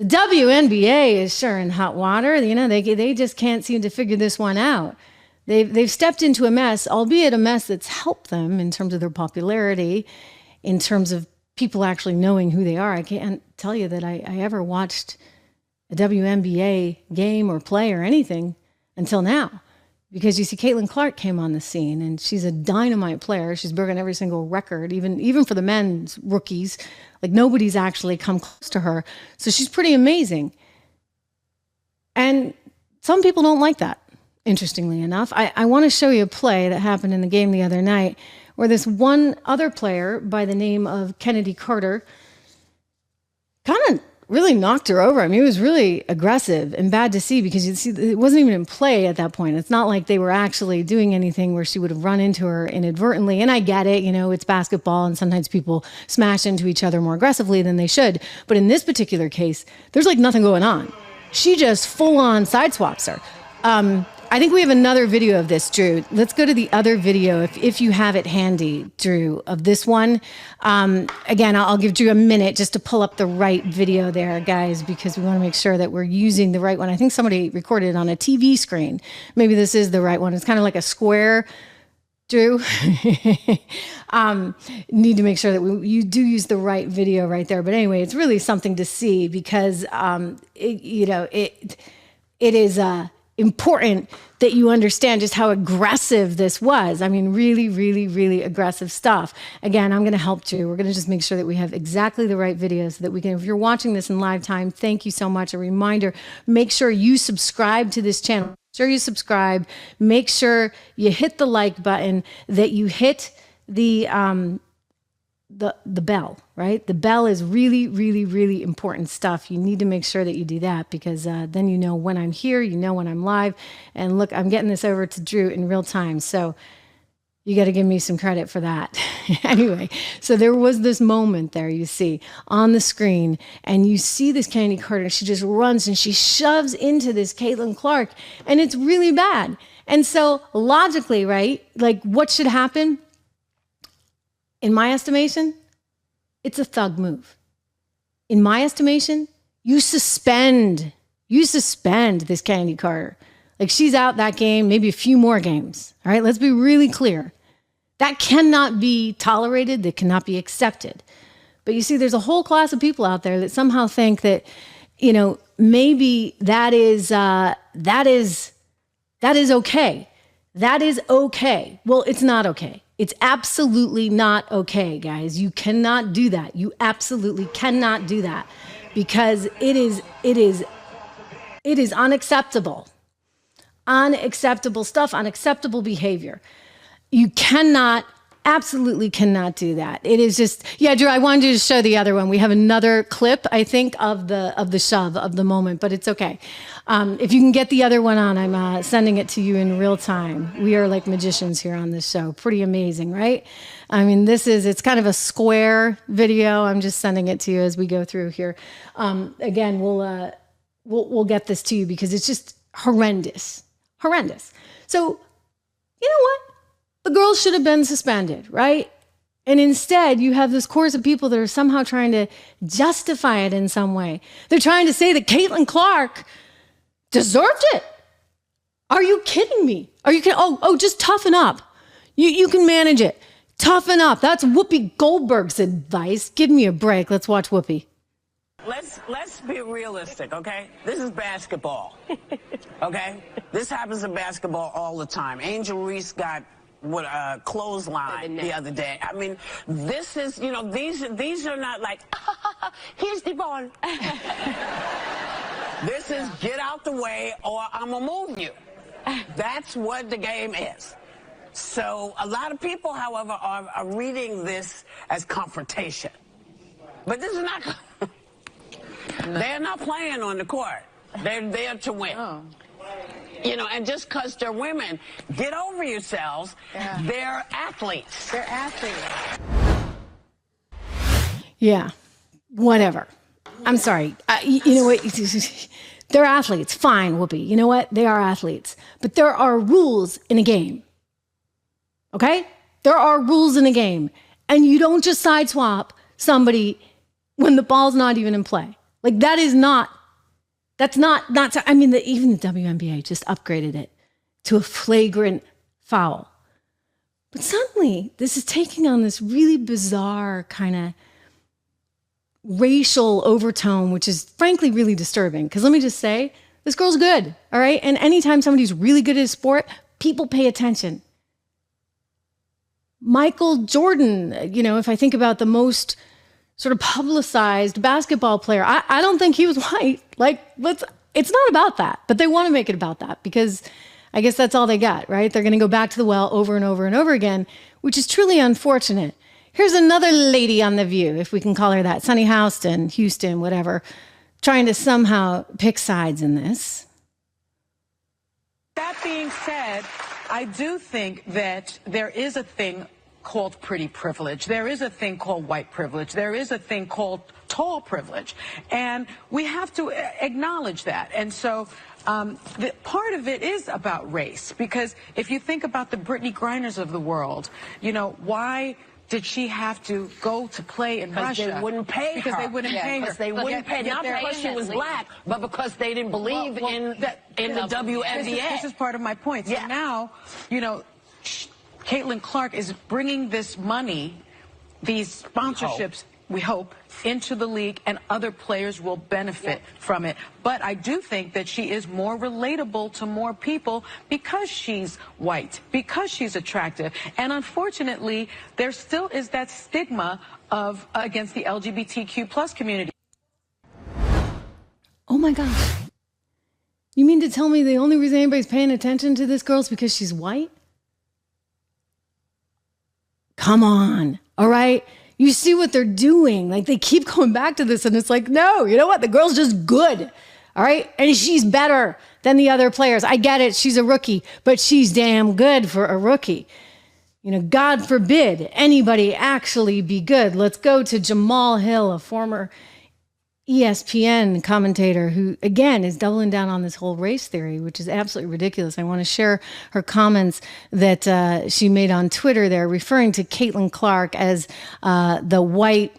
The WNBA is sure in hot water. You know, they just can't seem to figure this one out. They've stepped into a mess, albeit a mess that's helped them in terms of their popularity, in terms of people actually knowing who they are. I can't tell you that I ever watched a WNBA game or play or anything until now. Because you see, Caitlin Clark came on the scene, and she's a dynamite player. She's broken every single record, even for the men's rookies. Like, nobody's actually come close to her. So she's pretty amazing. And some people don't like that, interestingly enough. I want to show you a play that happened in the game the other night where this one other player by the name of Kennedy Carter kind of really knocked her over. I mean, it was really aggressive and bad to see because you see it wasn't even in play at that point. It's not like they were actually doing anything where she would have run into her inadvertently. And I get it, you know, it's basketball and sometimes people smash into each other more aggressively than they should. But in this particular case, there's like nothing going on. She just full on sideswaps her. I think we have another video of this, Drew. Let's go to the other video if you have it handy, Drew, of this one. Again, I'll give Drew a minute just to pull up the right video there, guys, because we want to make sure that we're using the right one. I think somebody recorded it on a TV screen. Maybe this is the right one. It's kind of like a square, Drew. Need to make sure that you do use the right video right there. But anyway, it's really something to see because, it is important that you understand just how aggressive this was. I mean, really, really, really aggressive stuff. Again, I'm going to help you. We're going to just make sure that we have exactly the right video so that we can, if you're watching this in live time, thank you so much. A reminder, make sure you subscribe to this channel. Make sure you subscribe. Make sure you hit the like button, that you hit the bell, right? The bell is really, really, really important stuff. You need to make sure that you do that because then you know when I'm here, you know when I'm live. And look, I'm getting this over to Drew in real time. So you got to give me some credit for that. Anyway, so there was this moment there, you see, on the screen, and you see this Kennedy Carter. She just runs and she shoves into this Caitlin Clark, and it's really bad. And so logically, right, like what should happen? In my estimation, it's a thug move. In my estimation, you suspend this Kennedy Carter. Like, she's out that game, maybe a few more games. All right, let's be really clear. That cannot be tolerated. That cannot be accepted. But you see, there's a whole class of people out there that somehow think that, you know, maybe that is okay. That is okay. Well, it's not okay. It's absolutely not okay, guys. You cannot do that. You absolutely cannot do that because it is unacceptable. Unacceptable stuff, unacceptable behavior. You absolutely cannot do that. It is just, yeah, Drew, I wanted you to show the other one. We have another clip, I think, of the shove of the moment, but it's okay. If you can get the other one on, I'm sending it to you in real time. We are like magicians here on this show. Pretty amazing, right? I mean, it's kind of a square video. I'm just sending it to you as we go through here. Again, we'll get this to you because it's just horrendous. So, you know what? The girls should have been suspended, right? And instead, you have this chorus of people that are somehow trying to justify it in some way. They're trying to say that Caitlin Clark deserved it. Are you kidding me? Are you kidding? Oh, just toughen up. You can manage it. Toughen up. That's Whoopi Goldberg's advice. Give me a break. Let's watch Whoopi. Let's be realistic, okay? This is basketball, okay? This happens in basketball all the time. Angel Reese got a clothesline the other day. I mean, this is, you know, these are not like, here's the ball. This is get out the way or I'm gonna move you. That's what the game is. So a lot of people, however, are reading this as confrontation. But this is not. They're not playing on the court. They're there to win. Oh. You know, and just because they're women, get over yourselves. Yeah. They're athletes. They're athletes. Yeah, whatever. I'm sorry. You know what? They're athletes. Fine, Whoopi. You know what? They are athletes. But there are rules in a game. Okay? There are rules in a game. And you don't just sideswap somebody when the ball's not even in play. Like that's not, I mean, even the WNBA just upgraded it to a flagrant foul. But suddenly this is taking on this really bizarre kind of racial overtone, which is frankly really disturbing. Because let me just say, this girl's good, all right? And anytime somebody's really good at a sport, people pay attention. Michael Jordan, you know, if I think about the most sort of publicized basketball player, I don't think he was white. Like, it's not about that, but they want to make it about that because I guess that's all they got, right? They're going to go back to the well over and over and over again, which is truly unfortunate. Here's another lady on The View, if we can call her that, Sunny Houston, whatever, trying to somehow pick sides in this. That being said, I do think that there is a thing called pretty privilege. There is a thing called white privilege. There is a thing called tall privilege. And we have to acknowledge that. And so part of it is about race, because if you think about the Brittany Griners of the world, you know, why did she have to go to play in Russia? They wouldn't pay her. Because they wouldn't pay her. Because they wouldn't pay, not because she was black, but because they didn't believe in the WNBA. This is part of my point. So now, you know, Caitlin Clark is bringing this money, these sponsorships, we hope, into the league, and other players will benefit from it. But I do think that she is more relatable to more people because she's white, because she's attractive. And unfortunately, there still is that stigma of against the LGBTQ plus community. Oh my gosh. You mean to tell me the only reason anybody's paying attention to this girl is because she's white? Come on, all right? You see what they're doing. Like, they keep going back to this, and it's like, no, you know what? The girl's just good, all right? And she's better than the other players. I get it. She's a rookie, but she's damn good for a rookie. You know, God forbid anybody actually be good. Let's go to Jamal Hill, a former ESPN commentator who, again, is doubling down on this whole race theory, which is absolutely ridiculous. I want to share her comments that she made on Twitter there, referring to Caitlin Clark as the white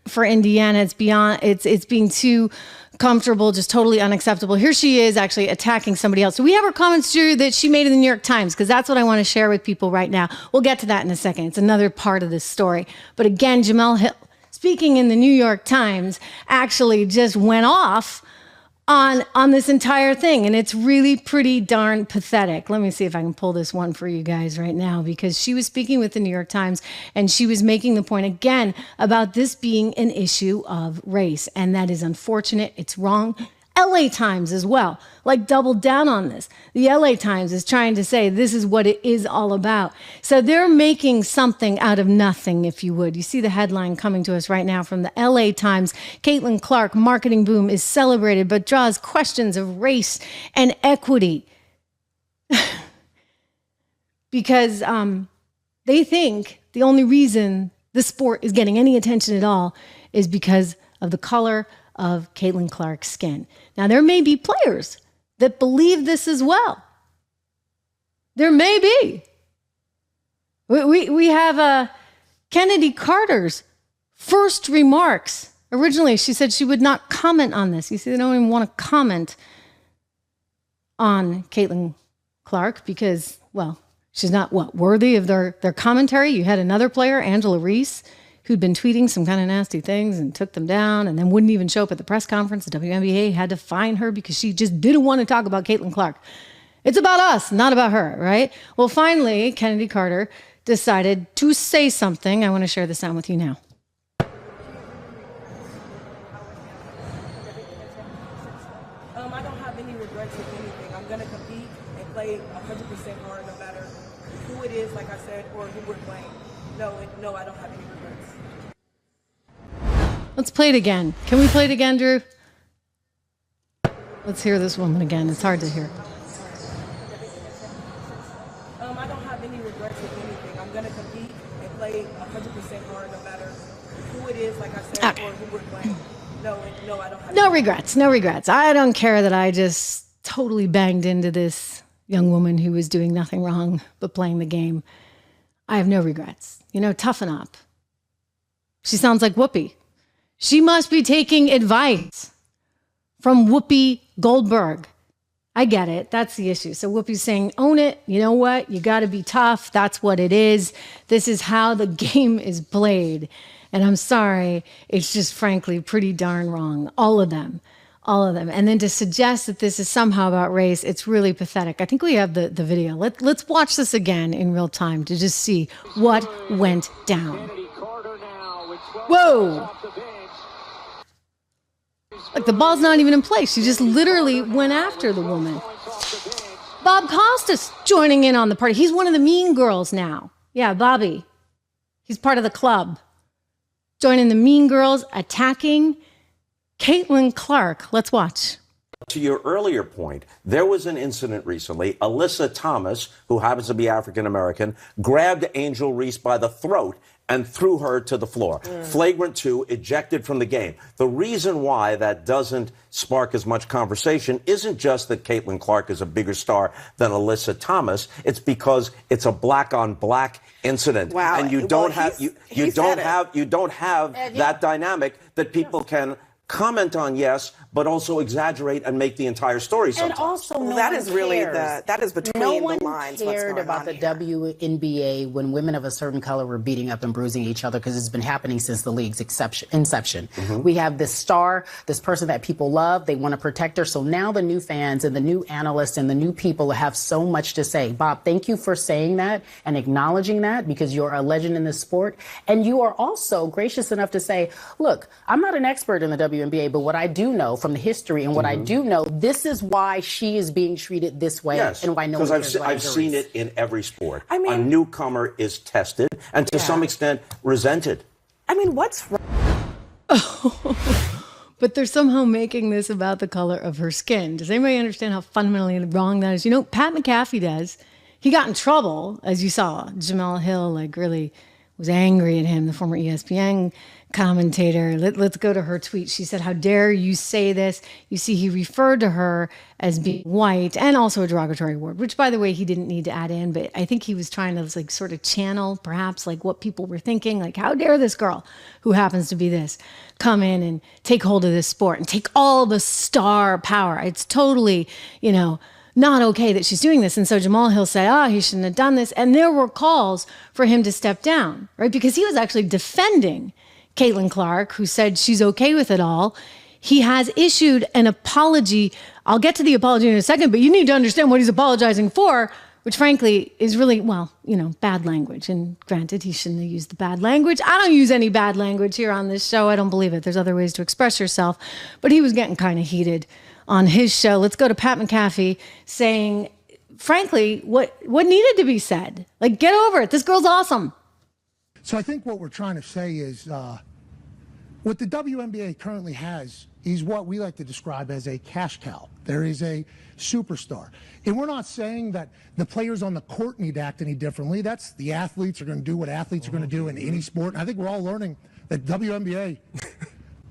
for Indiana. It's beyond, it's being too comfortable, just totally unacceptable. Here she is actually attacking somebody else. So we have her comments too that she made in the New York Times, because that's what I want to share with people right now. We'll get to that in a second. It's another part of this story. But again, Jamal Hill, speaking in the New York Times, actually just went off on this entire thing. And it's really pretty darn pathetic. Let me see if I can pull this one for you guys right now, because she was speaking with the New York Times and she was making the point again about this being an issue of race. And that is unfortunate. It's wrong. LA Times as well, like, doubled down on this. The LA Times is trying to say this is what it is all about. So they're making something out of nothing, if you would. You see the headline coming to us right now from the LA Times. Caitlin Clark marketing boom is celebrated, but draws questions of race and equity. Because they think the only reason the sport is getting any attention at all is because of the color of Caitlin Clark's skin. Now, there may be players that believe this as well. There may be. We have Kennedy Carter's first remarks. Originally, she said she would not comment on this. You see, they don't even want to comment on Caitlin Clark because, well, she's not, worthy of their commentary. You had another player, Angela Reese, who'd been tweeting some kind of nasty things and took them down and then wouldn't even show up at the press conference. The WNBA had to fine her because she just didn't want to talk about Caitlin Clark. It's about us, not about her, right? Well, finally, Kennedy Carter decided to say something. I want to share this sound with you now. I don't have any regrets with anything. I'm going to compete and play 100% hard no matter who it is, like I said, or who we're playing. No, I don't have any regrets. Let's play it again. Can we play it again, Drew? Let's hear this woman again. It's hard to hear. I don't have any regrets with anything. I'm going to compete and play 100% hard no matter who it is, like I said, or who we're playing. No, I don't have no regrets. I don't care that I just totally banged into this young woman who was doing nothing wrong but playing the game. I have no regrets. You know, toughen up. She sounds like Whoopi. She must be taking advice from Whoopi Goldberg. I get it. That's the issue. So Whoopi's saying, own it. You know what? You got to be tough. That's what it is. This is how the game is played. And I'm sorry. It's just frankly pretty darn wrong. All of them. All of them. And then to suggest that this is somehow about race, it's really pathetic. I think we have the video. Let's watch this again in real time to just see what went down. Whoa. Like the ball's not even in place. She just literally went after the woman. Bob Costas joining in on the party. He's one of the mean girls now. Yeah, Bobby. He's part of the club. Joining the mean girls, attacking Caitlin Clark. Let's watch. To your earlier point, there was an incident recently. Alyssa Thomas, who happens to be African-American, grabbed Angel Reese by the throat and threw her to the floor. Flagrant 2, ejected from the game. The reason why that doesn't spark as much conversation isn't just that Caitlin Clark is a bigger star than Alyssa Thomas. It's because it's a black-on-black incident. Wow. And you don't have that dynamic that people can comment on, yes, but also exaggerate and make the entire story sometimes. And also, Well, that is really that is between no the one lines. cared about the WNBA when women of a certain color were beating up and bruising each other, because it's been happening since the league's inception. We have this star, this person that people love. They want to protect her. So now the new fans and the new analysts and the new people have so much to say. Bob, thank you for saying that and acknowledging that, because you're a legend in this sport. And you are also gracious enough to say, look, I'm not an expert in the WNBA, but what I do know from the history and what I do know, this is why she is being treated this way, and why no one cares about I've seen it in every sport. I mean, a newcomer is tested and to some extent resented. I mean, what's wrong? But they're somehow making this about the color of her skin. Does anybody understand how fundamentally wrong that is? You know, Pat McAfee does. He got in trouble, as you saw. Jamel Hill, like, really was angry at him, the former ESPN commentator. Let's go to her tweet. She said, "How dare you say this?" You see, he referred to her as being white and also a derogatory word, which, by the way, he didn't need to add in. But I think he was trying to like sort of channel perhaps like what people were thinking, like, how dare this girl who happens to be this come in and take hold of this sport and take all the star power. It's totally, you know, not okay that she's doing this. And so Jamal Hill said, he shouldn't have done this. And there were calls for him to step down, right? Because he was actually defending Caitlin Clark, who said she's okay with it all. He has issued an apology. I'll get to the apology in a second, but you need to understand what he's apologizing for, which frankly is really, well, you know, bad language. And granted, he shouldn't have used the bad language. I don't use any bad language here on this show. I don't believe it. There's other ways to express yourself. But he was getting kind of heated on his show. Let's go to Pat McAfee saying, frankly, what needed to be said. Like, get over it. This girl's awesome. So I think what we're trying to say is what the WNBA currently has is what we like to describe as a cash cow. There is a superstar. And we're not saying that the players on the court need to act any differently. That's the athletes are going to do what athletes are going to do in any sport. And I think we're all learning that WNBA,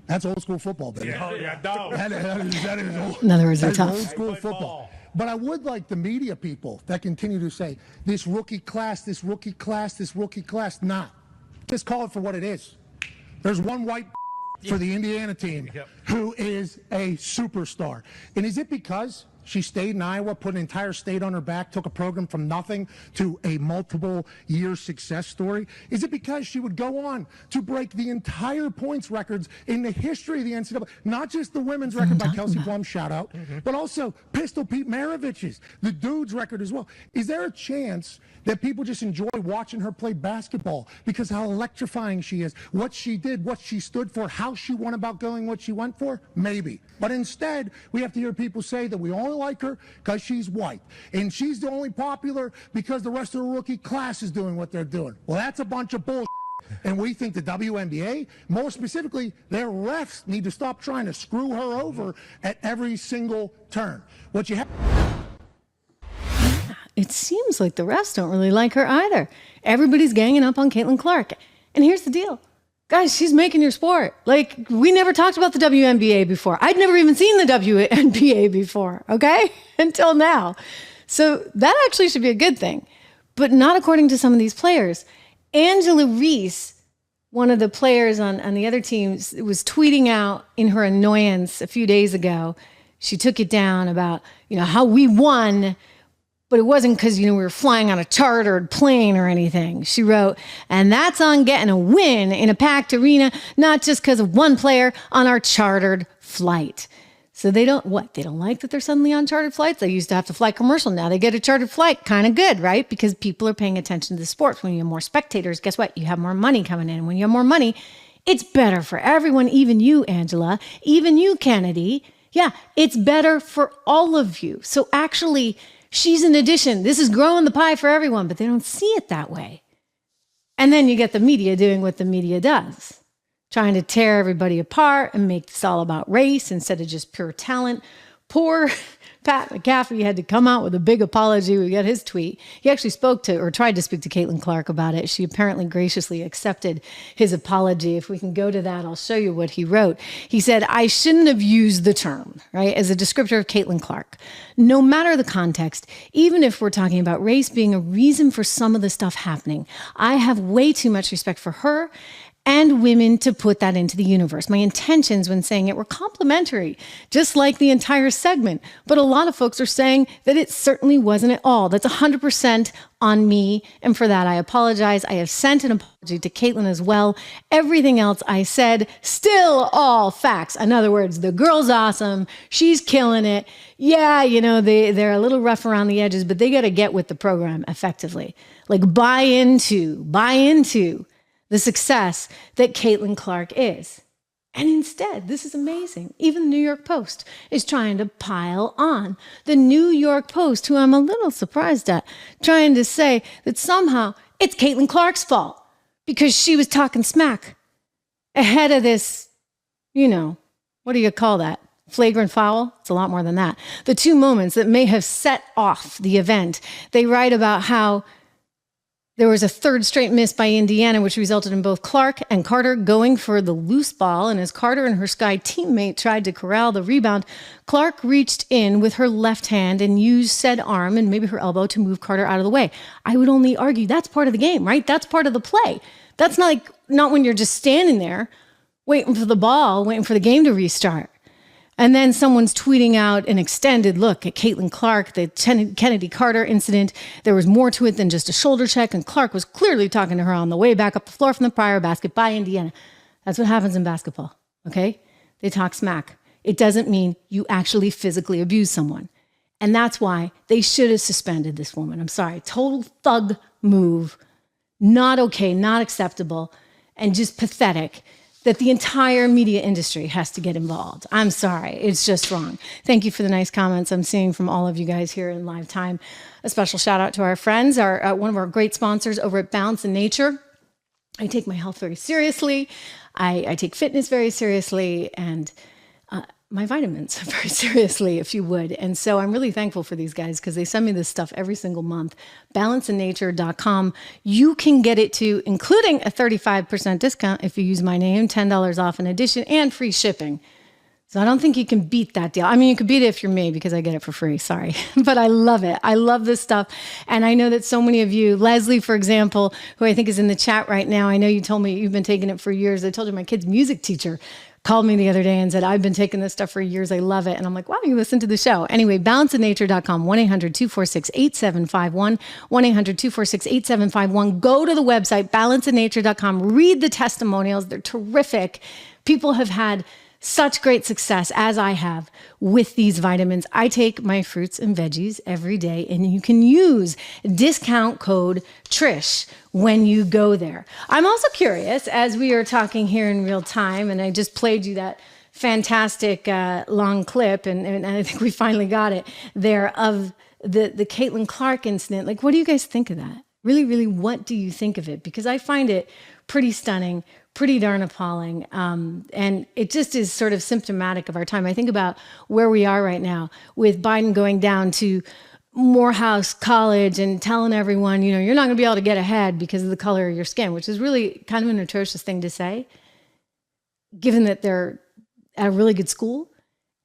that's old school football, baby. That is old, in other words, they're old tough. school football. But I would like the media people that continue to say, this rookie class, this rookie class, this rookie class, nah. Just call it for what it is. There's one white for the Indiana team who is a superstar. And is it because she stayed in Iowa, put an entire state on her back, took a program from nothing to a multiple-year success story? Is it because she would go on to break the entire points records in the history of the NCAA? Not just the women's record by Kelsey Plum, shout out, but also Pistol Pete Maravich's, the dude's record as well. Is there a chance that people just enjoy watching her play basketball because how electrifying she is, what she did, what she stood for, how she went about going, what she went for? Maybe. But instead, we have to hear people say that we only like her because she's white. And she's the only popular because the rest of the rookie class is doing what they're doing. Well, that's a bunch of bullshit. And we think the WNBA, more specifically, their refs need to stop trying to screw her over at every single turn. What you have... It seems like the refs don't really like her either. Everybody's ganging up on Caitlin Clark. And here's the deal. Guys, she's making your sport. Like, we never talked about the WNBA before. I'd never even seen the WNBA before, okay? Until now. So that actually should be a good thing. But not according to some of these players. Angela Reese one of the players on the other team was tweeting out in her annoyance a few days ago. She took it down about, how we won, but it wasn't because, we were flying on a chartered plane or anything. She wrote, and that's on getting a win in a packed arena, not just because of one player on our chartered flight. So they don't like that they're suddenly on chartered flights? They used to have to fly commercial. Now they get a chartered flight. Kind of good, right? Because people are paying attention to the sports. When you have more spectators, guess what? You have more money coming in. And when you have more money, it's better for everyone, even you, Angela, even you, Kennedy. Yeah, it's better for all of you. So actually, she's an addition. This is growing the pie for everyone, but they don't see it that way. And then you get the media doing what the media does, trying to tear everybody apart and make this all about race instead of just pure talent. Poor Pat McAfee had to come out with a big apology. We got his tweet. He actually tried to speak to Caitlin Clark about it. She apparently graciously accepted his apology. If we can go to that, I'll show you what he wrote. He said, I shouldn't have used the term, right, as a descriptor of Caitlin Clark. No matter the context, even if we're talking about race being a reason for some of the stuff happening, I have way too much respect for her and women to put that into the universe. My intentions when saying it were complimentary, just like the entire segment. But a lot of folks are saying that it certainly wasn't at all. That's 100% on me. And for that, I apologize. I have sent an apology to Caitlin as well. Everything else I said, still all facts. In other words, the girl's awesome. She's killing it. Yeah, they're a little rough around the edges, but they got to get with the program effectively. Like buy into the success that Caitlin Clark is. And instead, this is amazing. Even the New York Post is trying to pile on. The New York Post, who I'm a little surprised at, trying to say that somehow it's Caitlin Clark's fault because she was talking smack ahead of this, what do you call that? Flagrant foul? It's a lot more than that. The two moments that may have set off the event. They write about how there was a third straight miss by Indiana, which resulted in both Clark and Carter going for the loose ball. And as Carter and her Sky teammate tried to corral the rebound, Clark reached in with her left hand and used said arm and maybe her elbow to move Carter out of the way. I would only argue that's part of the game, right? That's part of the play. That's not when you're just standing there waiting for the ball, waiting for the game to restart. And then someone's tweeting out an extended look at Caitlin Clark, the Kennedy Carter incident. There was more to it than just a shoulder check, and Clark was clearly talking to her on the way back up the floor from the prior basket by Indiana. That's what happens in basketball, okay? They talk smack. It doesn't mean you actually physically abuse someone. And that's why they should have suspended this woman. I'm sorry. Total thug move. Not okay, not acceptable, and just pathetic that the entire media industry has to get involved. I'm sorry, it's just wrong. Thank you for the nice comments I'm seeing from all of you guys here in live time. A special shout out to our friends, one of our great sponsors over at Balance in Nature. I take my health very seriously. I take fitness very seriously, and my vitamins very seriously, if you would. And so I'm really thankful for these guys because they send me this stuff every single month. Balanceinnature.com. You can get it too, including a 35% discount if you use my name, $10 off in addition, and free shipping. So I don't think you can beat that deal. I mean, you could beat it if you're me because I get it for free. Sorry. But I love it. I love this stuff. And I know that so many of you, Leslie, for example, who I think is in the chat right now, I know you told me you've been taking it for years. I told you my kid's music teacher called me the other day and said, I've been taking this stuff for years. I love it. And I'm like, wow, you listen to the show. Anyway, balanceinnature.com, 1-800-246-8751, 1-800-246-8751. Go to the website, balanceinnature.com. Read the testimonials. They're terrific. People have had such great success, as I have, with these vitamins. I take my fruits and veggies every day, and you can use discount code TRISH when you go there. I'm also curious, as we are talking here in real time, and I just played you that fantastic long clip, and I think we finally got it there, of the Caitlin Clark incident. Like, what do you guys think of that? Really, really, what do you think of it? Because I find it pretty stunning, pretty darn appalling. And it just is sort of symptomatic of our time. I think about where we are right now with Biden going down to Morehouse College and telling everyone, you're not going to be able to get ahead because of the color of your skin, which is really kind of an atrocious thing to say, given that they're at a really good school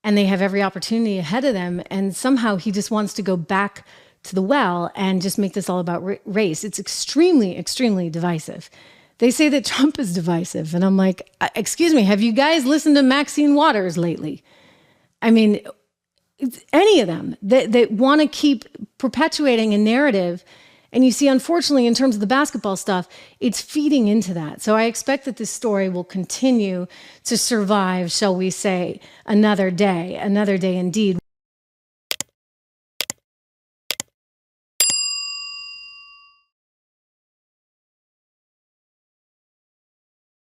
and they have every opportunity ahead of them. And somehow he just wants to go back to the well and just make this all about race. It's extremely, extremely divisive. They say that Trump is divisive. And I'm like, excuse me, have you guys listened to Maxine Waters lately? I mean, any of them that want to keep perpetuating a narrative. And you see, unfortunately, in terms of the basketball stuff, it's feeding into that. So I expect that this story will continue to survive, shall we say, another day indeed.